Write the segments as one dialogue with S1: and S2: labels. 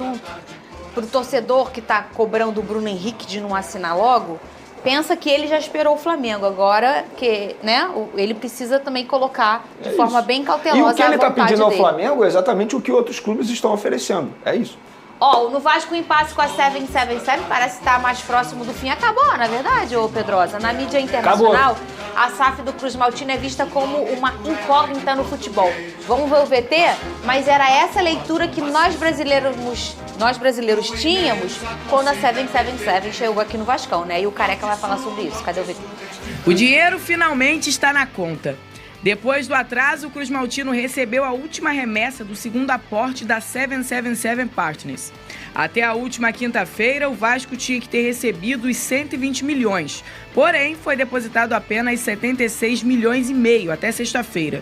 S1: assunto, pro torcedor que tá cobrando o Bruno Henrique de não assinar logo, pensa que ele já esperou o Flamengo. Agora, que, né, ele precisa também colocar de forma bem cautelosa a vontade dele.
S2: E o que ele está pedindo ao Flamengo é exatamente o que outros clubes estão oferecendo. É isso.
S1: Ó, no Vasco o impasse com a 777 parece estar mais próximo do fim. Acabou, na verdade, ô Pedrosa. Na mídia internacional, a SAF do Cruz Maltino é vista como uma incógnita no futebol. Vamos ver o VT? Mas era essa leitura que nós brasileiros tínhamos quando a 777 chegou aqui no Vascão, né? E o Careca vai falar sobre isso. Cadê o VT?
S3: O dinheiro finalmente está na conta. Depois do atraso, o Cruz Maltino recebeu a última remessa do segundo aporte da 777 Partners. Até a última quinta-feira, o Vasco tinha que ter recebido os 120 milhões. Porém, foi depositado apenas 76 milhões e meio até sexta-feira.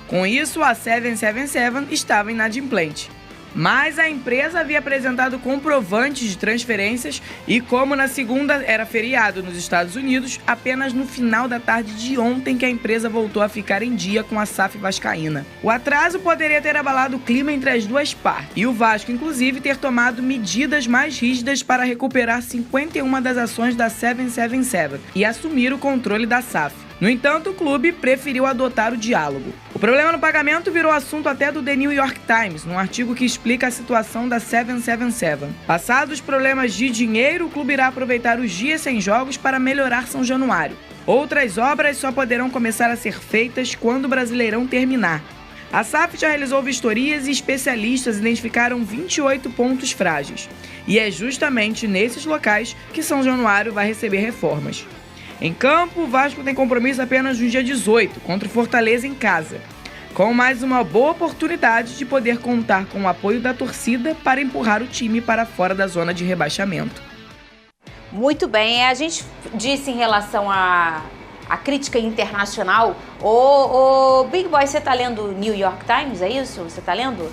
S3: Com isso, a 777 estava inadimplente. Mas a empresa havia apresentado comprovantes de transferências e, como na segunda era feriado nos Estados Unidos, apenas no final da tarde de ontem que a empresa voltou a ficar em dia com a SAF vascaína. O atraso poderia ter abalado o clima entre as duas partes e o Vasco, inclusive, ter tomado medidas mais rígidas para recuperar 51 das ações da 777 e assumir o controle da SAF. No entanto, o clube preferiu adotar o diálogo. O problema no pagamento virou assunto até do The New York Times, num artigo que explica a situação da 777. Passados os problemas de dinheiro, o clube irá aproveitar os dias sem jogos para melhorar São Januário. Outras obras só poderão começar a ser feitas quando o Brasileirão terminar. A SAF já realizou vistorias e especialistas identificaram 28 pontos frágeis. E é justamente nesses locais que São Januário vai receber reformas. Em campo, o Vasco tem compromisso apenas no dia 18, contra o Fortaleza em casa, com mais uma boa oportunidade de poder contar com o apoio da torcida para empurrar o time para fora da zona de rebaixamento.
S1: Muito bem, a gente disse em relação à crítica internacional. Ô, Big Boy, você tá lendo New York Times, é isso? Você tá lendo?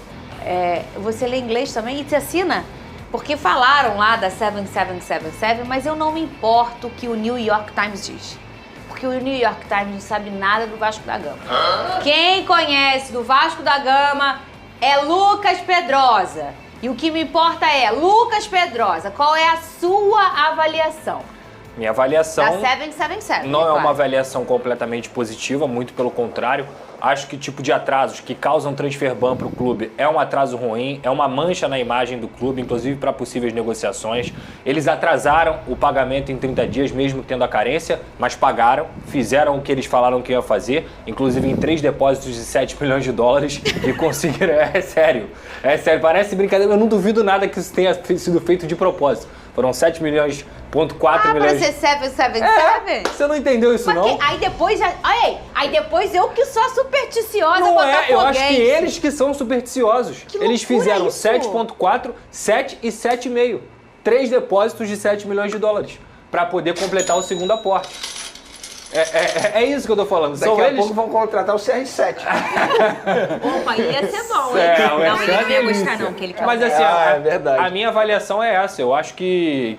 S1: Você lê inglês também e te assina? Porque falaram lá da 7777, mas eu não me importo o que o New York Times diz. Porque o New York Times não sabe nada do Vasco da Gama. Quem conhece do Vasco da Gama é Lucas Pedrosa. E o que me importa é, Lucas Pedrosa, qual é a sua avaliação?
S4: Minha avaliação
S1: da 777,
S4: não é uma avaliação completamente positiva, muito pelo contrário. Acho que o tipo de atrasos que causam transfer ban para o clube é um atraso ruim, é uma mancha na imagem do clube, inclusive para possíveis negociações. Eles atrasaram o pagamento em 30 dias, mesmo tendo a carência, mas pagaram, fizeram o que eles falaram que iam fazer, inclusive em 3 depósitos de 7 milhões de dólares e conseguiram. É sério, parece brincadeira, eu não duvido nada que isso tenha sido feito de propósito. Foram 7 milhões, .4 milhões...
S1: pra ser 777?
S4: Você não entendeu isso,
S1: porque
S4: não?
S1: Aí depois, aí depois eu que sou supersticiosa,
S4: não
S1: botafoguense.
S4: Eu acho que eles que são supersticiosos.
S1: Que
S4: eles fizeram
S1: isso?
S4: 7.4, 7 e 7,5. 3 depósitos de 7 milhões de dólares para poder completar o segundo aporte. É isso que eu tô falando.
S2: Daqui a pouco vão contratar o CR7.
S1: Opa, ia ser bom, hein? Não, ele não ia gostar não, que ele quer.
S4: Mas assim,
S2: é verdade.
S4: A minha avaliação é essa. Eu acho que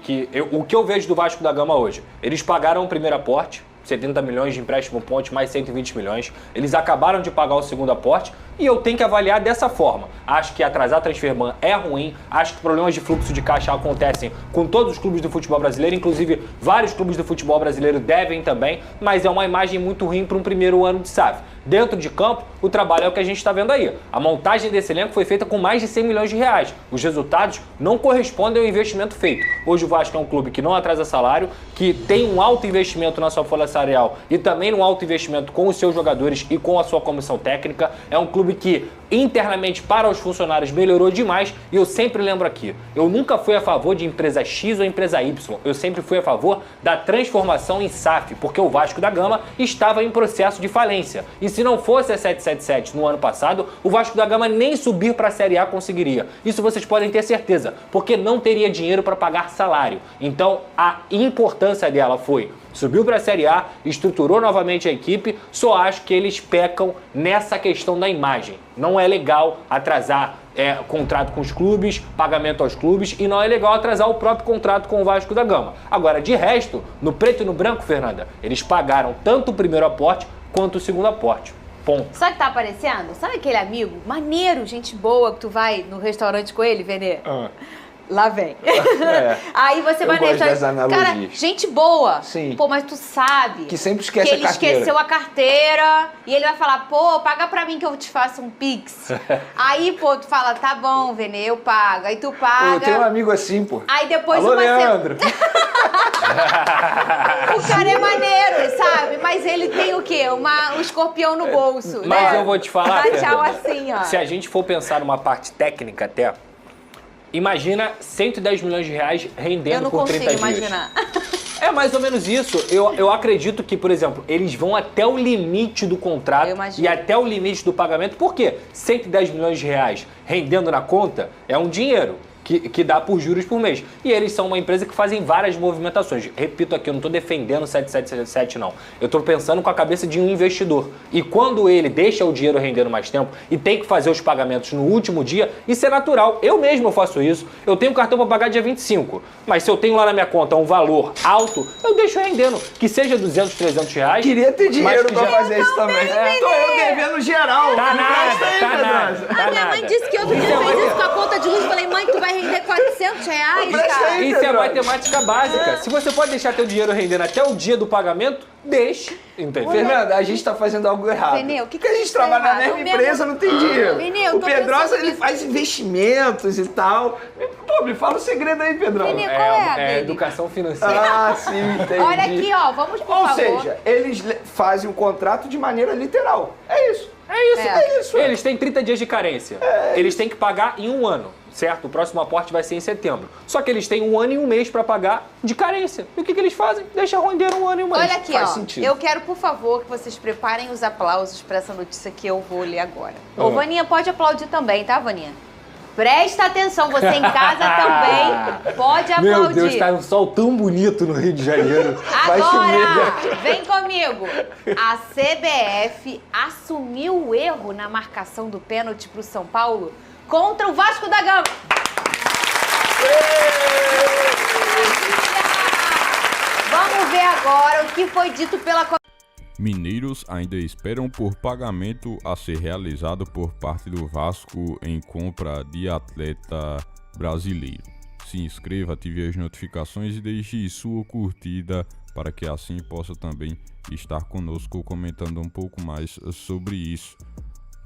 S4: o que eu vejo do Vasco da Gama hoje, eles pagaram o primeiro aporte, 70 milhões de empréstimo ponte, mais 120 milhões. Eles acabaram de pagar o segundo aporte e eu tenho que avaliar dessa forma. Acho que atrasar a transfer ban é ruim, acho que problemas de fluxo de caixa acontecem com todos os clubes do futebol brasileiro, inclusive vários clubes do futebol brasileiro devem também, mas é uma imagem muito ruim para um primeiro ano de SAF. Dentro de campo, o trabalho é o que a gente está vendo aí. A montagem desse elenco foi feita com mais de 100 milhões de reais. Os resultados não correspondem ao investimento feito. Hoje o Vasco é um clube que não atrasa salário, que tem um alto investimento na sua folha salarial e também um alto investimento com os seus jogadores e com a sua comissão técnica. É um clube que internamente para os funcionários melhorou demais e eu sempre lembro aqui, eu nunca fui a favor de empresa X ou empresa Y, eu sempre fui a favor da transformação em SAF, porque o Vasco da Gama estava em processo de falência. E se não fosse a 777 no ano passado, o Vasco da Gama nem subir para a Série A conseguiria. Isso vocês podem ter certeza, porque não teria dinheiro para pagar salário. Então a importância dela foi: subiu para a Série A, estruturou novamente a equipe, só acho que eles pecam nessa questão da imagem. Não é legal atrasar contrato com os clubes, pagamento aos clubes, e não é legal atrasar o próprio contrato com o Vasco da Gama. Agora, de resto, no preto e no branco, Fernanda, eles pagaram tanto o primeiro aporte quanto o segundo aporte. Ponto.
S1: Sabe o que tá aparecendo? Sabe aquele amigo maneiro, gente boa, que tu vai no restaurante com ele, Vene? Lá vem. Aí você vai no restaurante. Cara, gente boa.
S2: Sim.
S1: Pô, mas tu sabe
S2: que sempre esquece
S1: que
S2: a
S1: ele
S2: carteira.
S1: esqueceu a carteira e ele vai falar, pô, paga pra mim que eu te faço um Pix. Aí, pô, tu fala, tá bom, Vene, eu pago. Aí tu paga.
S2: Eu tenho um amigo assim, pô.
S1: Aí depois
S2: Alô, Leandro.
S1: O cara é maneiro, sabe? Mas ele tem o quê? Um escorpião no bolso.
S4: Mas
S1: né?
S4: eu vou te falar,
S1: Dá tchau
S4: Fernanda,
S1: assim, ó.
S4: se a gente for pensar numa parte técnica até, imagina 110 milhões de reais rendendo por 30 dias.
S1: Eu não consigo imaginar.
S4: É mais ou menos isso. Eu acredito que, por exemplo, eles vão até o limite do contrato e até o limite do pagamento. Por quê? 110 milhões de reais rendendo na conta é um dinheiro que dá por juros por mês. E eles são uma empresa que fazem várias movimentações. Repito aqui, eu não estou defendendo o 7777, não. Eu estou pensando com a cabeça de um investidor. E quando ele deixa o dinheiro rendendo mais tempo e tem que fazer os pagamentos no último dia, isso é natural. Eu mesmo faço isso. Eu tenho cartão para pagar dia 25. Mas se eu tenho lá na minha conta um valor alto, eu deixo rendendo. Que seja 200, 300 reais.
S2: Queria ter dinheiro para
S1: já...
S2: fazer isso também. Tô eu devendo geral.
S4: Tá nada.
S1: A minha mãe disse que outro dia fez isso com a conta de luz. Eu falei, mãe, tu vai render 400 reais, cara.
S4: Isso é matemática básica. Se você pode deixar teu dinheiro rendendo até o dia do pagamento, deixe. Entendeu?
S2: Fernanda, a gente tá fazendo algo errado.
S1: Veneu,
S2: Porque a gente trabalha na mesma empresa, não tem dinheiro.
S1: Veneu,
S2: o Pedrosa, ele faz investimentos e tal. Pô, me fala o segredo aí, Pedrosa.
S1: Veneu, qual
S4: É educação financeira.
S2: Ah, sim, entendi.
S1: Olha aqui, ó, vamos por
S2: Ou
S1: favor.
S2: seja, eles fazem um contrato de maneira literal. É isso.
S4: É isso. Eles têm 30 dias de carência. Eles têm que pagar em um ano, certo? O próximo aporte vai ser em setembro. Só que eles têm 1 ano e 1 mês para pagar de carência. E o que eles fazem? Deixa render 1 ano e 1 mês.
S1: Olha aqui,
S2: Faz
S1: ó.
S2: sentido.
S1: Eu quero, por favor, que vocês preparem os aplausos para essa notícia que eu vou ler agora. Ô, Vaninha, pode aplaudir também, tá, Vaninha? Presta atenção, você em casa também pode aplaudir.
S4: Meu Deus, tá um sol tão bonito no Rio de Janeiro.
S1: Agora, vem comigo. A CBF assumiu o erro na marcação do pênalti pro São Paulo contra o Vasco da Gama. Vamos ver agora o que foi dito pela...
S5: Mineiros ainda esperam por pagamento a ser realizado por parte do Vasco em compra de atleta brasileiro. Se inscreva, ative as notificações e deixe sua curtida para que assim possa também estar conosco comentando um pouco mais sobre isso.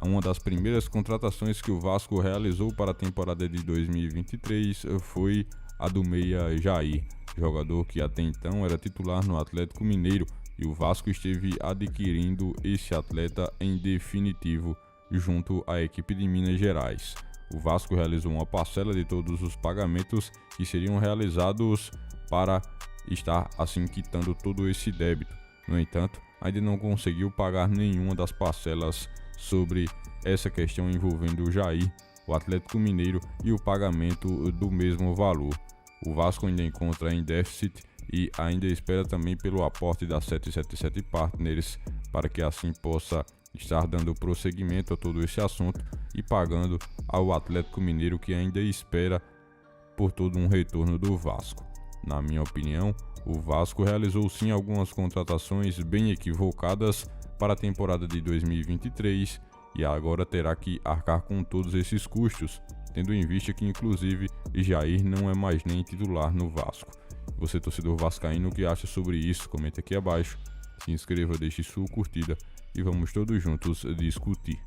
S5: Uma das primeiras contratações que o Vasco realizou para a temporada de 2023 foi a do meia Jair, jogador que até então era titular no Atlético Mineiro, e o Vasco esteve adquirindo esse atleta em definitivo junto à equipe de Minas Gerais. O Vasco realizou uma parcela de todos os pagamentos que seriam realizados para estar assim quitando todo esse débito. No entanto, ainda não conseguiu pagar nenhuma das parcelas sobre essa questão envolvendo o Jair, o Atlético Mineiro e o pagamento do mesmo valor. O Vasco ainda encontra em déficit e ainda espera também pelo aporte da 777 Partners para que assim possa estar dando prosseguimento a todo esse assunto e pagando ao Atlético Mineiro, que ainda espera por todo um retorno do Vasco. Na minha opinião, o Vasco realizou sim algumas contratações bem equivocadas para a temporada de 2023 e agora terá que arcar com todos esses custos, tendo em vista que inclusive Jair não é mais nem titular no Vasco. Você, torcedor vascaíno, o que acha sobre isso? Comente aqui abaixo, se inscreva, deixe sua curtida e vamos todos juntos discutir.